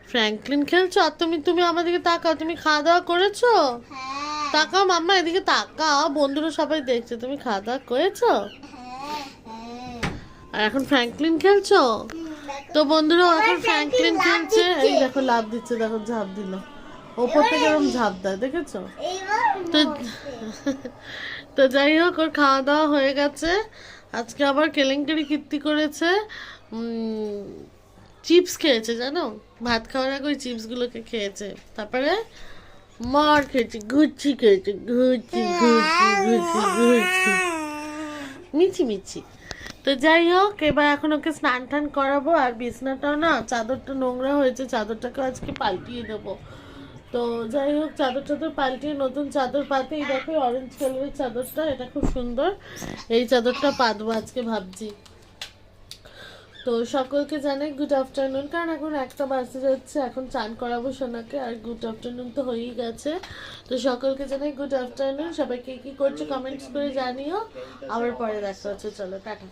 Franklin খেলছো? আর তুমি আমাদেরকে তাকাও, তুমি খাওয়া দাওয়া করেছো? তাকাও মাম্মা, এদিকে তাকাও, বন্ধুরা সবাই দেখছে। তুমি খাওয়া দাওয়া করেছো? আর এখন ফ্র্যাঙ্কলিন খেলছো? তো বন্ধুরা এখন ফ্র্যাঙ্কলিন খেলছে। এই দেখো লাফ দিচ্ছে, দেখো ঝাঁপ দিল ওপর থেকে, এরকম ঝাঁপ দেয়, দেখেছো? তো তো যাই হোক, ওর খাওয়া দাওয়া হয়ে গেছে। আজকে আবার কেলেঙ্কারি কীর্তি করেছে। চিপস খেয়েছে, জানো? ভাত খাওয়ার আগে ওই চিপসগুলোকে খেয়েছে। তারপরে মার খেয়েছে, ঘুচি খেয়েছে, ঘুচি ঘুচি ঘুচি ঘুচি, মিছি মিছি। তো যাই হোক, এবার এখন ওকে স্নান টান করাবো। আর বিছনাটাও না, চাদরটা নোংরা হয়েছে, চাদরটাকে আজকে পাল্টিয়ে দেবো। তো যাই হোক, চাদর পাল্টিয়ে নতুন চাদর পাতে। এই দেখো অরেঞ্জ কালারের চাদরটা, এটা খুব সুন্দর। এই চাদরটা পাতবো আজকে ভাবছি। তো সকলকে জানাই গুড আফটারনুন, কারণ এখন 1টা বাজতে যাচ্ছে। এখন চান করাবো সোনাকে, আর গুড আফটারনুন তো হয়েই গেছে। তো সকলকে জানাই গুড আফটারনুন। সবাইকে কি করছো কমেন্টস করে জানিও। আবার পরে দেখা হচ্ছে, চলো টাটা।